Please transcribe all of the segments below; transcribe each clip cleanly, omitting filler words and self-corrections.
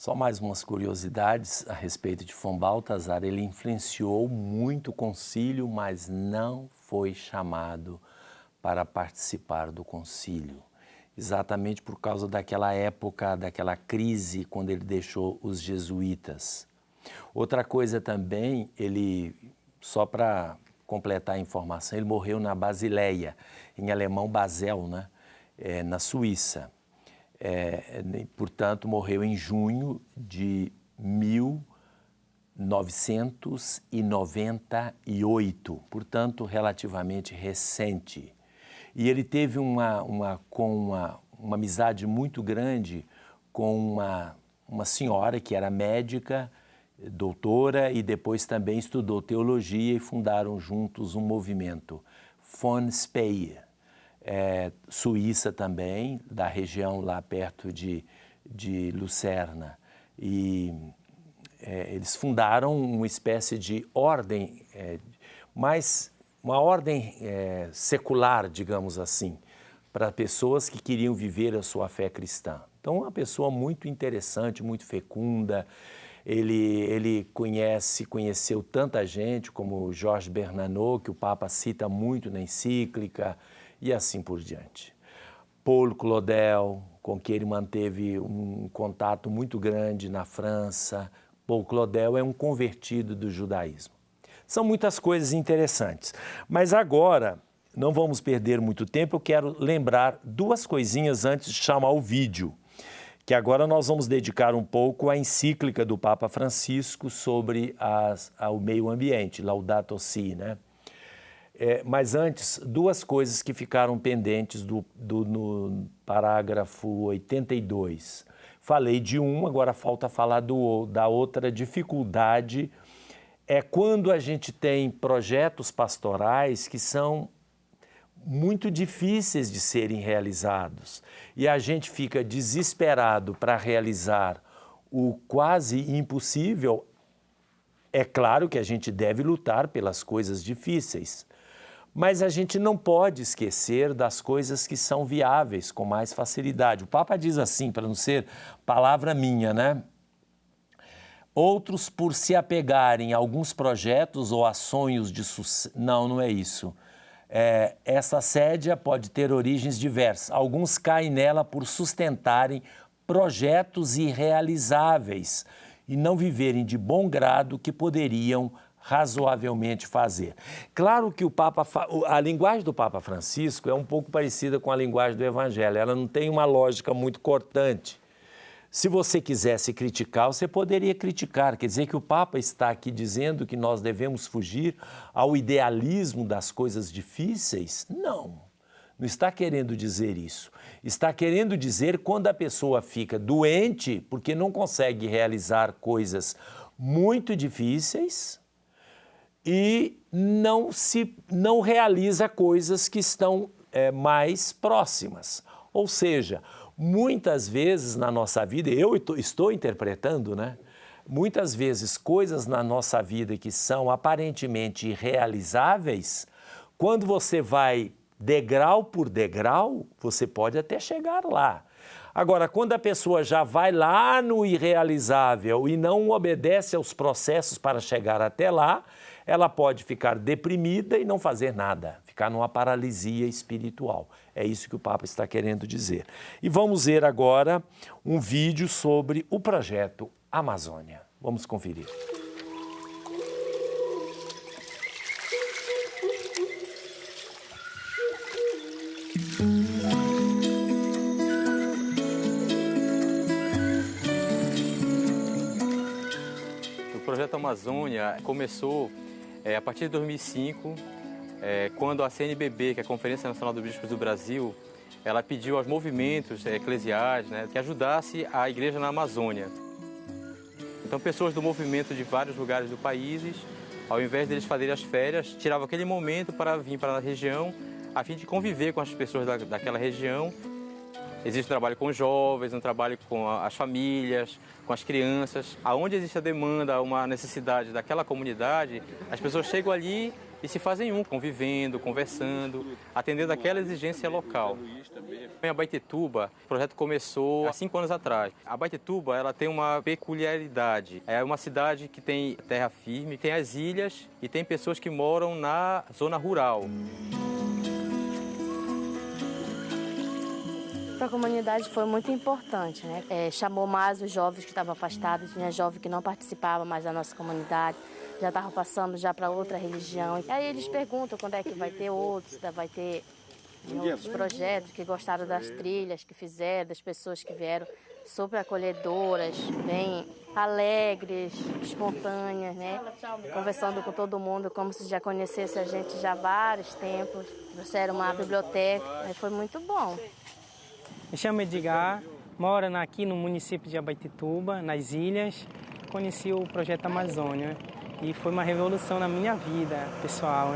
Só mais umas curiosidades a respeito de Von Balthasar. Ele influenciou muito o concílio, mas não foi chamado para participar do concílio. Exatamente por causa daquela época, daquela crise, quando ele deixou os jesuítas. Outra coisa também, só para completar a informação, ele morreu na Basileia, em alemão Basel, né? Na Suíça. Portanto, morreu em junho de 1998, portanto, relativamente recente. E ele teve uma amizade muito grande com uma senhora que era médica, doutora, e depois também estudou teologia e fundaram juntos um movimento, Von Speyer. Suíça também, da região lá perto de Lucerna. E eles fundaram uma espécie de ordem, uma ordem secular, digamos assim, para pessoas que queriam viver a sua fé cristã. Então, uma pessoa muito interessante, muito fecunda. Ele conheceu tanta gente, como Georges Bernanos, que o Papa cita muito na encíclica, e assim por diante. Paul Claudel, com quem ele manteve um contato muito grande na França. Paul Claudel é um convertido do judaísmo. São muitas coisas interessantes. Mas agora, não vamos perder muito tempo, eu quero lembrar duas coisinhas antes de chamar o vídeo, que agora nós vamos dedicar um pouco à encíclica do Papa Francisco sobre o meio ambiente, Laudato Si, né? Mas antes, duas coisas que ficaram pendentes no parágrafo 82. Falei de uma, agora falta falar da outra dificuldade. Quando a gente tem projetos pastorais que são muito difíceis de serem realizados e a gente fica desesperado para realizar o quase impossível. É claro que a gente deve lutar pelas coisas difíceis, mas a gente não pode esquecer das coisas que são viáveis com mais facilidade. O Papa diz assim, para não ser palavra minha, né? Outros, por se apegarem a alguns projetos ou a sonhos de sucesso... Não é isso. Essa assédia pode ter origens diversas. Alguns caem nela por sustentarem projetos irrealizáveis e não viverem de bom grado o que poderiam razoavelmente fazer. Claro que a linguagem do Papa Francisco é um pouco parecida com a linguagem do Evangelho. Ela não tem uma lógica muito cortante. Se você quisesse criticar, você poderia criticar. Quer dizer que o Papa está aqui dizendo que nós devemos fugir ao idealismo das coisas difíceis? Não, não está querendo dizer isso. Está querendo dizer quando a pessoa fica doente porque não consegue realizar coisas muito difíceis e não realiza coisas que estão mais próximas. Ou seja, muitas vezes na nossa vida, eu estou interpretando, né? Muitas vezes coisas na nossa vida que são aparentemente irrealizáveis, quando você vai degrau por degrau, você pode até chegar lá. Agora, quando a pessoa já vai lá no irrealizável e não obedece aos processos para chegar até lá, ela pode ficar deprimida e não fazer nada, ficar numa paralisia espiritual. É isso que o Papa está querendo dizer. E vamos ver agora um vídeo sobre o projeto Amazônia. Vamos conferir. O projeto Amazônia começou a partir de 2005, quando a CNBB, que é a Conferência Nacional dos Bispos do Brasil, ela pediu aos movimentos eclesiais, né, que ajudasse a igreja na Amazônia. Então, pessoas do movimento de vários lugares do país, ao invés deles fazerem as férias, tiravam aquele momento para vir para a região, a fim de conviver com as pessoas daquela região. Existe um trabalho com os jovens, um trabalho com as famílias, com as crianças. Aonde existe a demanda, uma necessidade daquela comunidade, as pessoas chegam ali e se fazem convivendo, conversando, atendendo aquela exigência local. Em Abaetetuba, o projeto começou há 5 anos atrás. A Abaetetuba, ela tem uma peculiaridade. É uma cidade que tem terra firme, tem as ilhas e tem pessoas que moram na zona rural. Para a comunidade foi muito importante, né? Chamou mais os jovens que estavam afastados, tinha jovem que não participava mais da nossa comunidade, já estavam passando já para outra religião. E aí eles perguntam quando é que vai ter outros, vai ter outros projetos que gostaram das trilhas que fizeram, das pessoas que vieram super acolhedoras, bem alegres, espontâneas, né? Conversando com todo mundo como se já conhecesse a gente já há vários tempos. Trouxeram uma biblioteca, aí foi muito bom. Me chamo Edgar, moro aqui no município de Abaetetuba, nas ilhas. Conheci o Projeto Amazônia e foi uma revolução na minha vida pessoal.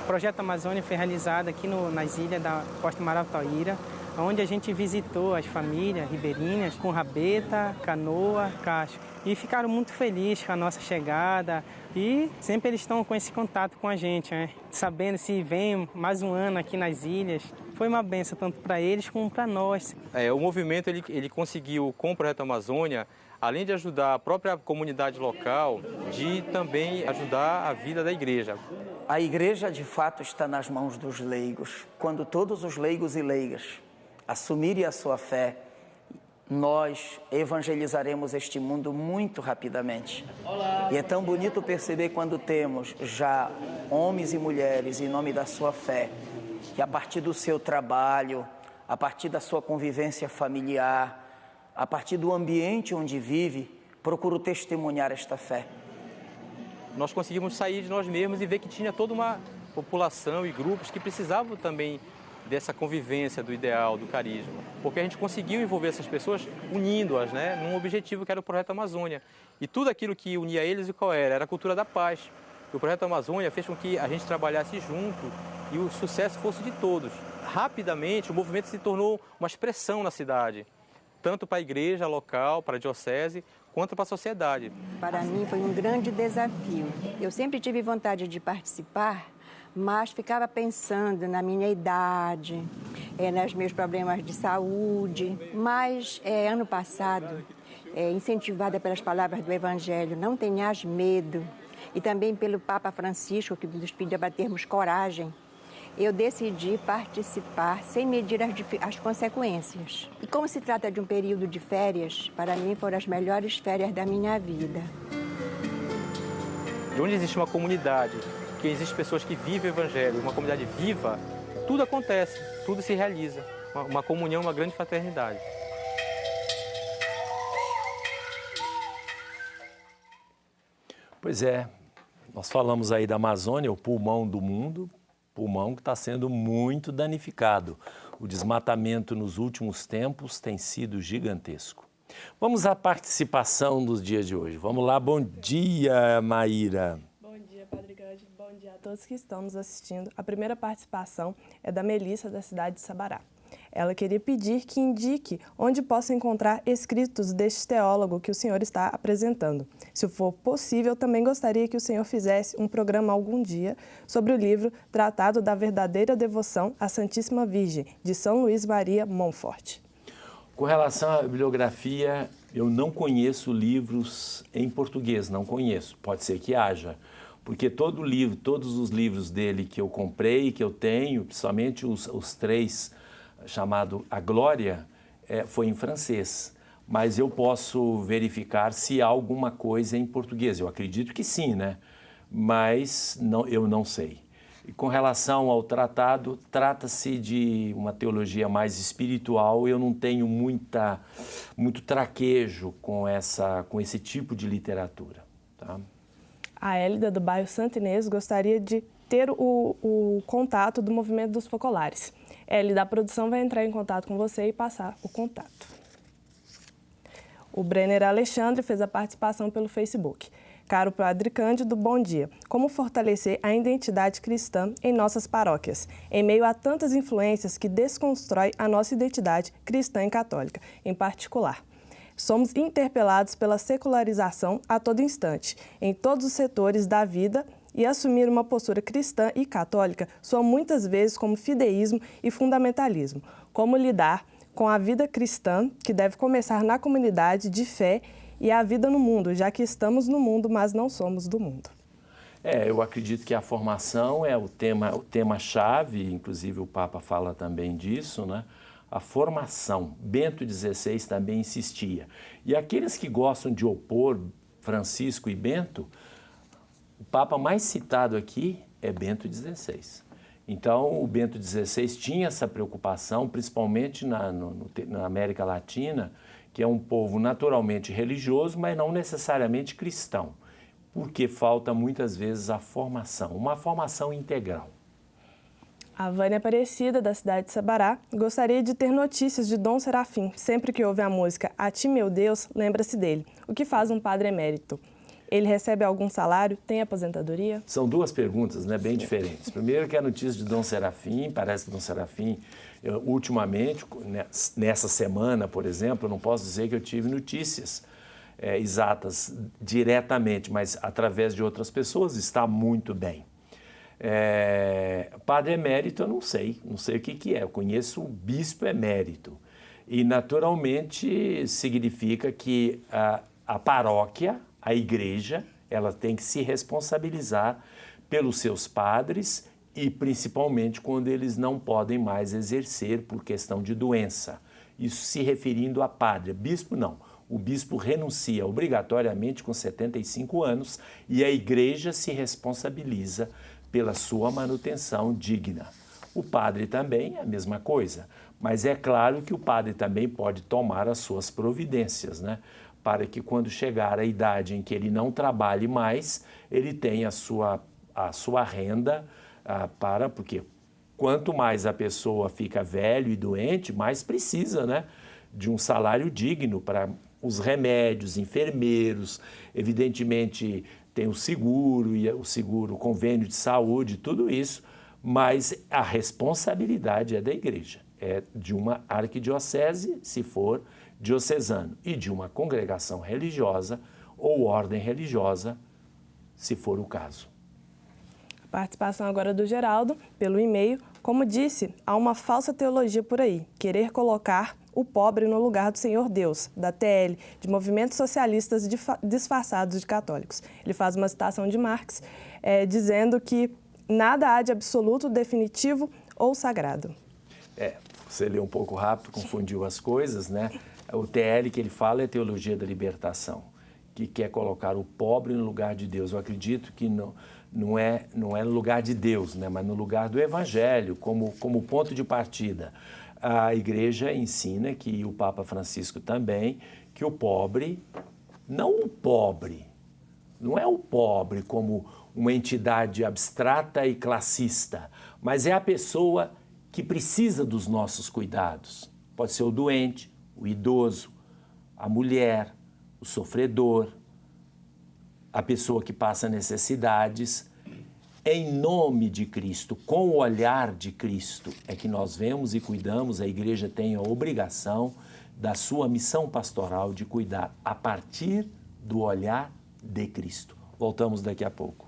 O Projeto Amazônia foi realizado aqui nas ilhas da Costa Marataíra, onde a gente visitou as famílias ribeirinhas com rabeta, canoa, cacho. E ficaram muito felizes com a nossa chegada e sempre eles estão com esse contato com a gente, né? Sabendo se vem mais um ano aqui nas ilhas. Foi uma benção tanto para eles como para nós. O movimento ele conseguiu, com o Projeto Amazônia, além de ajudar a própria comunidade local, de também ajudar a vida da igreja. A igreja, de fato, está nas mãos dos leigos. Quando todos os leigos e leigas assumirem a sua fé, nós evangelizaremos este mundo muito rapidamente. E é tão bonito perceber quando temos já homens e mulheres, em nome da sua fé, que a partir do seu trabalho, a partir da sua convivência familiar, a partir do ambiente onde vive, procuram testemunhar esta fé. Nós conseguimos sair de nós mesmos e ver que tinha toda uma população e grupos que precisavam também dessa convivência do ideal, do carisma. Porque a gente conseguiu envolver essas pessoas unindo-as, né, num objetivo que era o Projeto Amazônia. E tudo aquilo que unia eles, e qual era? Era a cultura da paz. E o Projeto Amazônia fez com que a gente trabalhasse junto e o sucesso fosse de todos. Rapidamente, o movimento se tornou uma expressão na cidade, tanto para a igreja local, para a diocese, quanto para a sociedade. Para mim foi um grande desafio. Eu sempre tive vontade de participar, mas ficava pensando na minha idade, nos meus problemas de saúde. Mas ano passado, incentivada pelas palavras do Evangelho, não tenhas medo, e também pelo Papa Francisco, que nos pediu a termos coragem, eu decidi participar sem medir as consequências. E como se trata de um período de férias, para mim foram as melhores férias da minha vida. De onde existe uma comunidade, que existem pessoas que vivem o Evangelho, uma comunidade viva, tudo acontece, tudo se realiza. Uma comunhão, uma grande fraternidade. Pois é, nós falamos aí da Amazônia, o pulmão do mundo, pulmão que está sendo muito danificado. O desmatamento nos últimos tempos tem sido gigantesco. Vamos à participação dos dias de hoje. Vamos lá, bom dia, Maíra. Bom dia, Padre Cândido. Bom dia a todos que estão nos assistindo. A primeira participação é da Melissa, da cidade de Sabará. Ela queria pedir que indique onde posso encontrar escritos deste teólogo que o senhor está apresentando. Se for possível, também gostaria que o senhor fizesse um programa algum dia sobre o livro Tratado da Verdadeira Devoção à Santíssima Virgem, de São Luís Maria Montfort. Com relação à bibliografia, eu não conheço livros em português, não conheço. Pode ser que haja, porque todos os livros dele que eu comprei, que eu tenho, principalmente os 3, chamado A Glória, foi em francês. Mas eu posso verificar se há alguma coisa em português. Eu acredito que sim, né? Mas eu não sei. E com relação ao tratado, trata-se de uma teologia mais espiritual. Eu não tenho muito traquejo com esse tipo de literatura. Tá? A Hélida, do bairro Santa Inês, gostaria de ter o contato do Movimento dos Focolares. Hélida, a produção vai entrar em contato com você e passar o contato. O Brenner Alexandre fez a participação pelo Facebook. Caro Padre Cândido, bom dia. Como fortalecer a identidade cristã em nossas paróquias, em meio a tantas influências que desconstrói a nossa identidade cristã e católica, em particular? Somos interpelados pela secularização a todo instante, em todos os setores da vida, e assumir uma postura cristã e católica soa muitas vezes como fideísmo e fundamentalismo. Como lidar com a vida cristã, que deve começar na comunidade de fé, e a vida no mundo, já que estamos no mundo, mas não somos do mundo? Eu acredito que a formação é o tema-chave, inclusive o Papa fala também disso, né? A formação. Bento XVI também insistia. E aqueles que gostam de opor Francisco e Bento, o Papa mais citado aqui é Bento XVI. Então, o Bento XVI tinha essa preocupação, principalmente na América Latina, que é um povo naturalmente religioso, mas não necessariamente cristão, porque falta muitas vezes a formação, uma formação integral. A Vânia Aparecida, da cidade de Sabará, gostaria de ter notícias de Dom Serafim. Sempre que ouve a música A Ti, Meu Deus, lembra-se dele. O que faz um padre emérito? Ele recebe algum salário? Tem aposentadoria? São duas perguntas, né, bem diferentes. Primeiro que a notícia de Dom Serafim, parece que Dom Serafim, ultimamente, nessa semana, por exemplo, eu não posso dizer que eu tive notícias exatas diretamente, mas através de outras pessoas, está muito bem. Padre emérito, eu não sei o que é. Eu conheço o bispo emérito. E, naturalmente, significa que a paróquia, a igreja, ela tem que se responsabilizar pelos seus padres e principalmente quando eles não podem mais exercer por questão de doença. Isso se referindo a padre. Bispo não. O bispo renuncia obrigatoriamente com 75 anos e a igreja se responsabiliza pela sua manutenção digna. O padre também é a mesma coisa, mas é claro que o padre também pode tomar as suas providências, né? Para que quando chegar a idade em que ele não trabalhe mais, ele tenha a sua renda porque quanto mais a pessoa fica velho e doente, mais precisa, né, de um salário digno para os remédios, enfermeiros, evidentemente tem o seguro, o convênio de saúde, tudo isso, mas a responsabilidade é da igreja, é de uma arquidiocese, se for diocesano, e de uma congregação religiosa ou ordem religiosa, se for o caso. A participação agora do Geraldo, pelo e-mail. Como disse, há uma falsa teologia por aí, querer colocar o pobre no lugar do Senhor Deus, da TL, de movimentos socialistas disfarçados de católicos. Ele faz uma citação de Marx, dizendo que nada há de absoluto, definitivo ou sagrado. Você leu um pouco rápido, confundiu as coisas, né? O TL que ele fala é teologia da libertação, que quer colocar o pobre no lugar de Deus. Eu acredito que não é no lugar de Deus, né? Mas no lugar do Evangelho, como ponto de partida. A igreja ensina, que o Papa Francisco também, que o pobre, não é o pobre como uma entidade abstrata e classista, mas é a pessoa que precisa dos nossos cuidados. Pode ser o doente, o idoso, a mulher, o sofredor, a pessoa que passa necessidades. Em nome de Cristo, com o olhar de Cristo, é que nós vemos e cuidamos. A igreja tem a obrigação da sua missão pastoral de cuidar a partir do olhar de Cristo. Voltamos daqui a pouco.